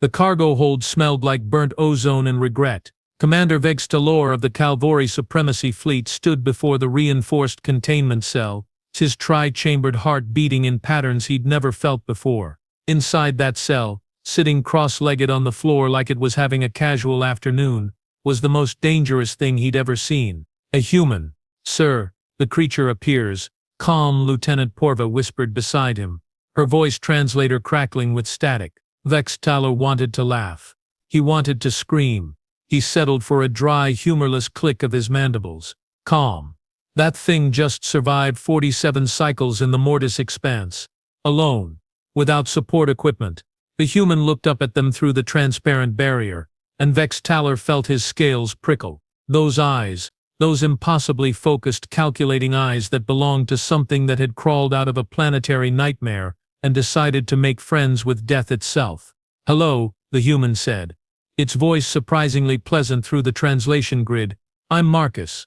The cargo hold smelled like burnt ozone and regret. Commander Vex'talor of the Kalvori Supremacy Fleet stood before the reinforced containment cell, his tri-chambered heart beating in patterns he'd never felt before. Inside that cell, sitting cross-legged on the floor like it was having a casual afternoon, was the most dangerous thing he'd ever seen. A human. "Sir," the creature appears, calm, Lieutenant Porva whispered beside him, her voice translator crackling with static. Vex'talor wanted to laugh. He wanted to scream. He settled for a dry, humorless click of his mandibles. Calm. That thing just survived 47 cycles in the Mortis expanse. Alone. Without support equipment. The human looked up at them through the transparent barrier, and Vex'talor felt his scales prickle. Those eyes, those impossibly focused, calculating eyes that belonged to something that had crawled out of a planetary nightmare and decided to make friends with death itself. "Hello," the human said, its voice surprisingly pleasant through the translation grid. "I'm Marcus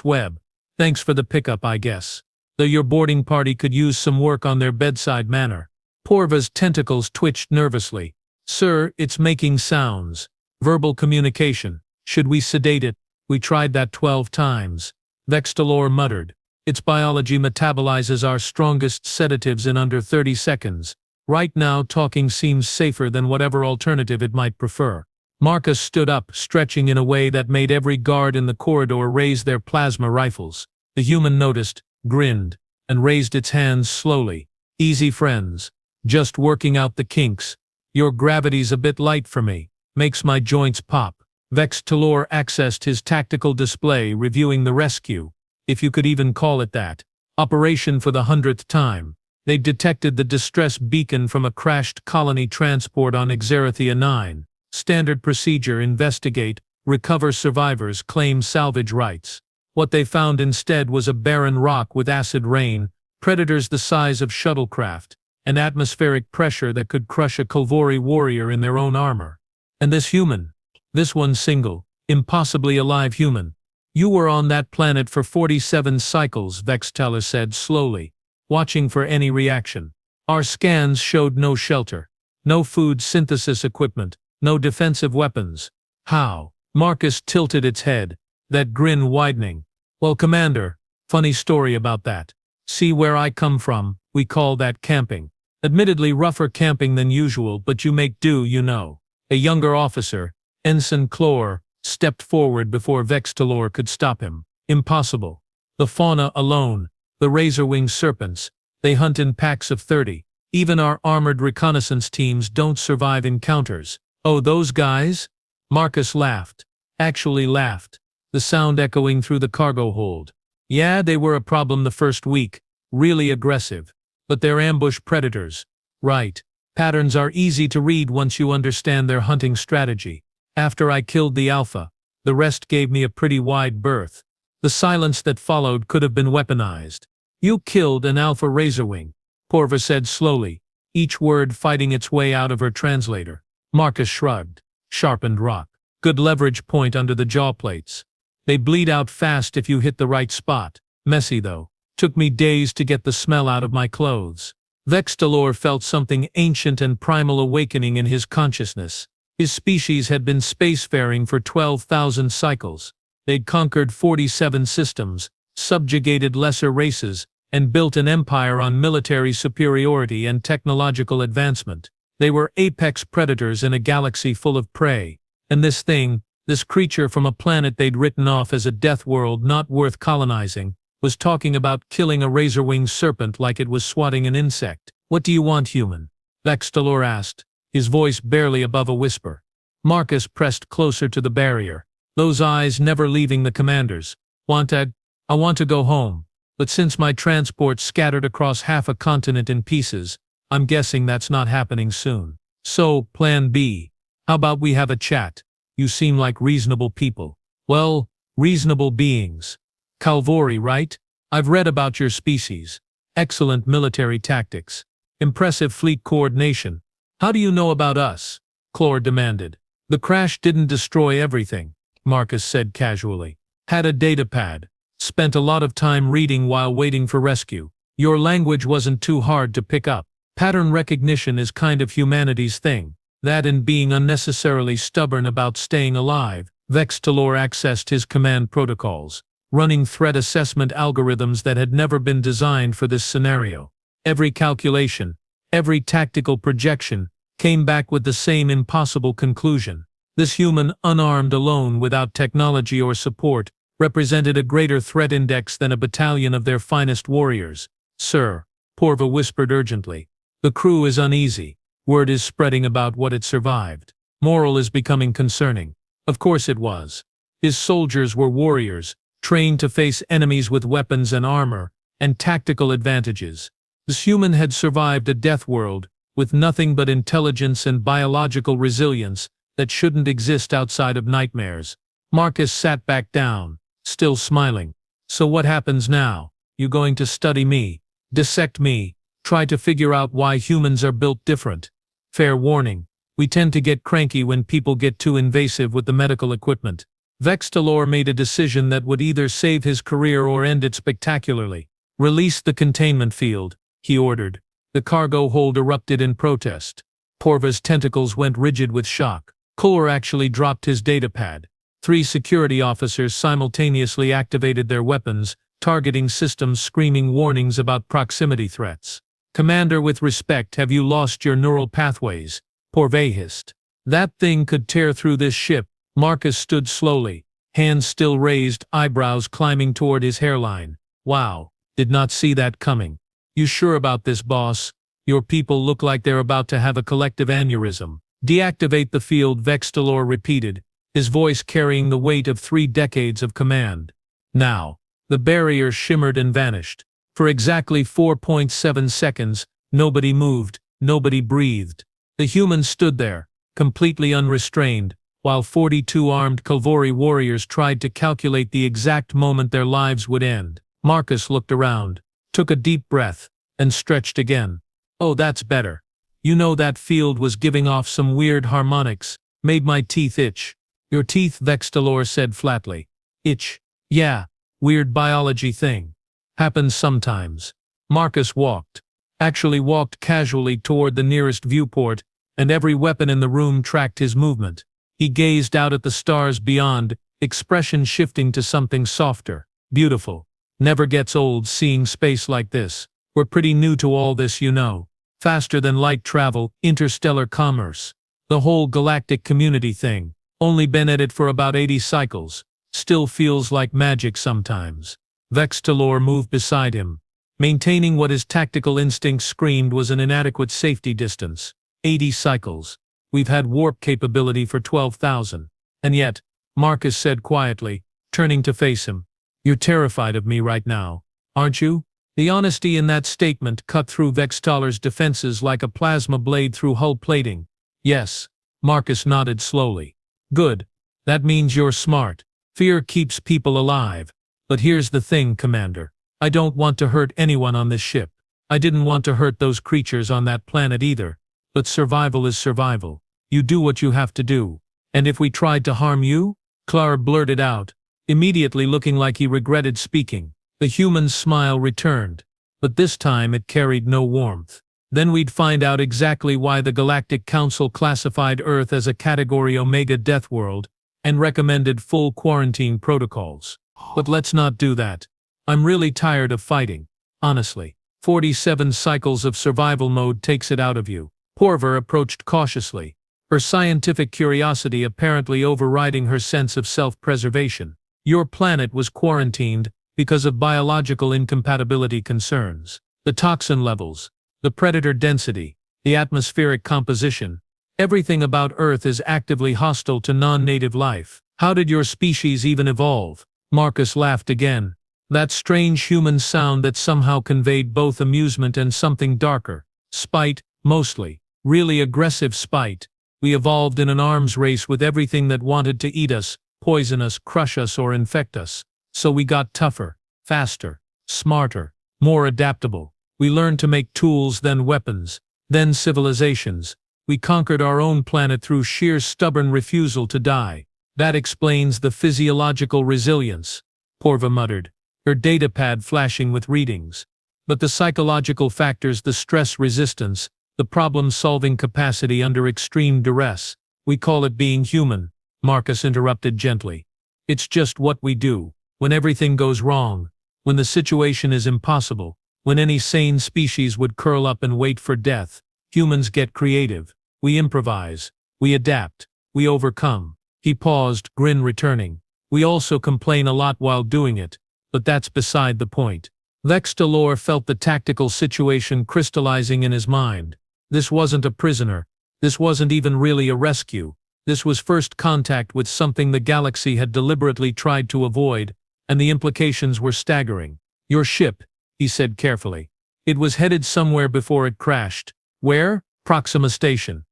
Webb. Thanks for the pickup, I guess. Though your boarding party could use some work on their bedside manner." Porva's tentacles twitched nervously. "Sir, it's making sounds. Verbal communication. Should we sedate it? We tried that 12 times. Vex'talor muttered. "Its biology metabolizes our strongest sedatives in under 30 seconds. Right now talking seems safer than whatever alternative it might prefer." Marcus stood up, stretching in a way that made every guard in the corridor raise their plasma rifles. The human noticed, grinned, and raised its hands slowly. "Easy, friends. Just working out the kinks. Your gravity's a bit light for me. Makes my joints pop." Vex'talor accessed his tactical display, reviewing the rescue, if you could even call it that, operation for the 100th time. They detected the distress beacon from a crashed colony transport on Xerithia 9. Standard procedure: investigate, recover survivors, claim salvage rights. What they found instead was a barren rock with acid rain, predators the size of shuttlecraft, and atmospheric pressure that could crush a Kalvori warrior in their own armor. And this human. This one single, impossibly alive human. "You were on that planet for 47 cycles," Vex'talor said slowly, watching for any reaction. "Our scans showed no shelter, no food synthesis equipment, no defensive weapons." "How?" Marcus tilted its head, that grin widening. "Well, Commander, funny story about that. See, where I come from, we call that camping. Admittedly rougher camping than usual, but you make do, you know." A younger officer, Ensign Clor, stepped forward before Vex'talor could stop him. "Impossible. The fauna alone, the Razorwing serpents, they hunt in packs of 30. Even our armored reconnaissance teams don't survive encounters." "Oh, those guys?" Marcus laughed. Actually laughed, the sound echoing through the cargo hold. "Yeah, they were a problem the first week, really aggressive. But they're ambush predators." "Right. Patterns are easy to read once you understand their hunting strategy. After I killed the Alpha, the rest gave me a pretty wide berth. The silence that followed could have been weaponized." "You killed an Alpha Razorwing," Porva said slowly, each word fighting its way out of her translator. Marcus shrugged. "Sharpened rock. Good leverage point under the jaw plates. They bleed out fast if you hit the right spot. Messy though. Took me days to get the smell out of my clothes." Vex'talor felt something ancient and primal awakening in his consciousness. His species had been spacefaring for 12,000 cycles. They'd conquered 47 systems, subjugated lesser races, and built an empire on military superiority and technological advancement. They were apex predators in a galaxy full of prey. And this thing, this creature from a planet they'd written off as a Deathworld not worth colonizing, was talking about killing a Razorwing serpent like it was swatting an insect. "What do you want, human?" Vex'talor asked, his voice barely above a whisper. Marcus pressed closer to the barrier, those eyes never leaving the commander's. I want to go home, but since my transport's scattered across half a continent in pieces, I'm guessing that's not happening soon. So, plan B. How about we have a chat? You seem like reasonable people." "Well, reasonable beings. Kalvori, right? I've read about your species. Excellent military tactics. Impressive fleet coordination. How do you know about us?" Clor demanded. "The crash didn't destroy everything," Marcus said casually. "Had a datapad. Spent a lot of time reading while waiting for rescue. Your language wasn't too hard to pick up. Pattern recognition is kind of humanity's thing. That and being unnecessarily stubborn about staying alive. Vex'talor accessed his command protocols, running threat assessment algorithms that had never been designed for this scenario. Every calculation, every tactical projection, came back with the same impossible conclusion. This human, unarmed, alone, without technology or support, represented a greater threat index than a battalion of their finest warriors. "Sir," Porva whispered urgently, "the crew is uneasy. Word is spreading about what it survived. Moral is becoming concerning." Of course it was. His soldiers were warriors, trained to face enemies with weapons and armor, and tactical advantages. This human had survived a Deathworld, with nothing but intelligence and biological resilience that shouldn't exist outside of nightmares. Marcus sat back down, still smiling. "So what happens now? You going to study me? Dissect me? Try to figure out why humans are built different? Fair warning, we tend to get cranky when people get too invasive with the medical equipment." Vex'talor made a decision that would either save his career or end it spectacularly. "Release the containment field," he ordered. The cargo hold erupted in protest. Porva's tentacles went rigid with shock. Kalvori actually dropped his datapad. 3 security officers simultaneously activated their weapons, targeting systems screaming warnings about proximity threats. "Commander, with respect, have you lost your neural pathways?" Porva hissed. "That thing could tear through this ship." Marcus stood slowly, hands still raised, eyebrows climbing toward his hairline. "Wow, did not see that coming." "You sure about this, boss? Your people look like they're about to have a collective aneurysm." "Deactivate the field," Vex'talor repeated, his voice carrying the weight of 3 decades of command. Now, the barrier shimmered and vanished. For exactly 4.7 seconds, nobody moved, nobody breathed. The humans stood there, completely unrestrained, while 42 armed Kalvori warriors tried to calculate the exact moment their lives would end. Marcus looked around, took a deep breath, and stretched again. "Oh, that's better. You know, that field was giving off some weird harmonics, made my teeth itch." "Your teeth," Vex'talor said flatly. "Itch? Yeah, weird biology thing. Happens sometimes." Marcus walked casually toward the nearest viewport, and every weapon in the room tracked his movement. He gazed out at the stars beyond, expression shifting to something softer. "Beautiful. Never gets old seeing space like this. We're pretty new to all this, you know. Faster than light travel, interstellar commerce. The whole galactic community thing. Only been at it for about 80 cycles. Still feels like magic sometimes." Vex'talor moved beside him, maintaining what his tactical instincts screamed was an inadequate safety distance. 80 cycles. We've had warp capability for 12,000. And yet, Marcus said quietly, turning to face him, "You're terrified of me right now, aren't you?" The honesty in that statement cut through Vex'talor's defenses like a plasma blade through hull plating. "Yes." Marcus nodded slowly. "Good. That means you're smart. Fear keeps people alive. But here's the thing, Commander. I don't want to hurt anyone on this ship. I didn't want to hurt those creatures on that planet either. But survival is survival. You do what you have to do. And if we tried to harm you?" Klar blurted out, immediately looking like he regretted speaking. The human's smile returned, but this time it carried no warmth. "Then we'd find out exactly why the Galactic Council classified Earth as a Category Omega Deathworld and recommended full quarantine protocols. But let's not do that. I'm really tired of fighting, honestly. 47 cycles of survival mode takes it out of you." Porva approached cautiously, her scientific curiosity apparently overriding her sense of self-preservation. "Your planet was quarantined because of biological incompatibility concerns. The toxin levels, the predator density, the atmospheric composition. Everything about Earth is actively hostile to non-native life. How did your species even evolve?" Marcus laughed again, that strange human sound that somehow conveyed both amusement and something darker. "Spite, mostly. Really aggressive spite. We evolved in an arms race with everything that wanted to eat us, poison us, crush us, or infect us. So we got tougher, faster, smarter, more adaptable. We learned to make tools, then weapons, then civilizations. We conquered our own planet through sheer stubborn refusal to die. That explains the physiological resilience," Porva muttered, her datapad flashing with readings. "But the psychological factors, the stress resistance, the problem-solving capacity under extreme duress. We call it being human, Marcus interrupted gently. It's just what we do. When everything goes wrong, when the situation is impossible, when any sane species would curl up and wait for death, humans get creative. We improvise. We adapt. We overcome. He paused, grin returning. We also complain a lot while doing it, but that's beside the point. Vex'talor felt the tactical situation crystallizing in his mind. This wasn't a prisoner. This wasn't even really a rescue. This was first contact with something the galaxy had deliberately tried to avoid, and the implications were staggering. Your ship, he said carefully. It was headed somewhere before it crashed. Where? Proxima Station.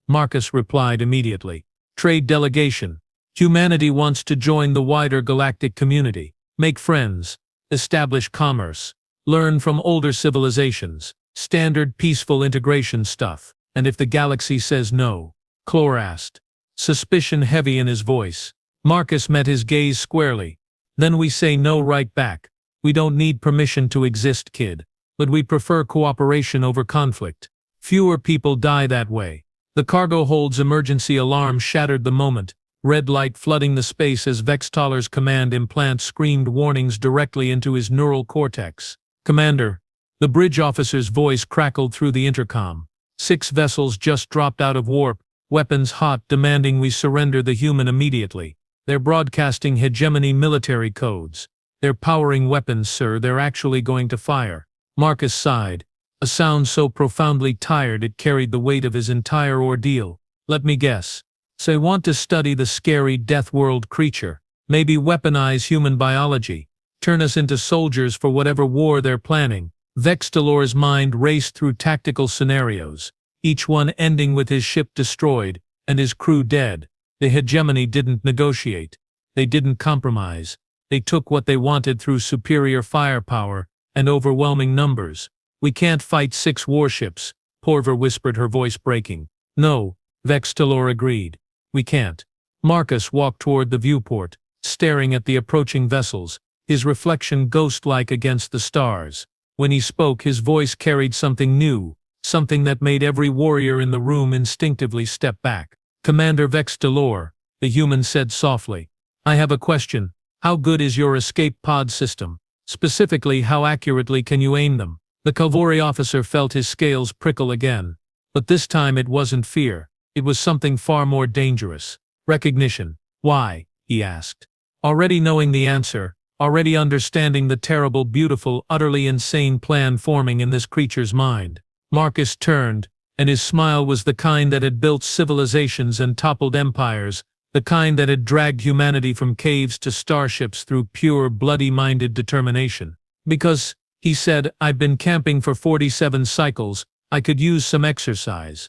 Marcus replied immediately. Trade delegation. Humanity wants to join the wider galactic community, make friends, establish commerce, learn from older civilizations, standard peaceful integration stuff. And if the galaxy says no? Clor asked, suspicion heavy in his voice. Marcus met his gaze squarely. Then we say no right back. We don't need permission to exist, kid. But we prefer cooperation over conflict. Fewer people die that way. The cargo hold's emergency alarm shattered the moment, red light flooding the space as Vex'talor's command implant screamed warnings directly into his neural cortex. Commander. The bridge officer's voice crackled through the intercom. 6 vessels just dropped out of warp, weapons hot, demanding we surrender the human immediately. They're broadcasting hegemony military codes. They're powering weapons, sir. They're actually going to fire. Marcus sighed, a sound so profoundly tired it carried the weight of his entire ordeal. Let me guess. They want to study the scary Deathworld creature, maybe weaponize human biology, turn us into soldiers for whatever war they're planning. Vex'talor's mind raced through tactical scenarios, each one ending with his ship destroyed and his crew dead. The hegemony didn't negotiate. They didn't compromise. They took what they wanted through superior firepower and overwhelming numbers. We can't fight 6 warships, Porver whispered, her voice breaking. No, Vex'talor agreed. We can't. Marcus walked toward the viewport, staring at the approaching vessels, his reflection ghost-like against the stars. When he spoke, his voice carried something new, something that made every warrior in the room instinctively step back. Commander Vex'talor, the human said softly. I have a question. How good is your escape pod system? Specifically, how accurately can you aim them? The Kalvori officer felt his scales prickle again. But this time it wasn't fear. It was something far more dangerous. Recognition. Why? He asked. Already knowing the answer, already understanding the terrible, beautiful, utterly insane plan forming in this creature's mind. Marcus turned, and his smile was the kind that had built civilizations and toppled empires, the kind that had dragged humanity from caves to starships through pure, bloody-minded determination. Because, he said, I've been camping for 47 cycles, I could use some exercise.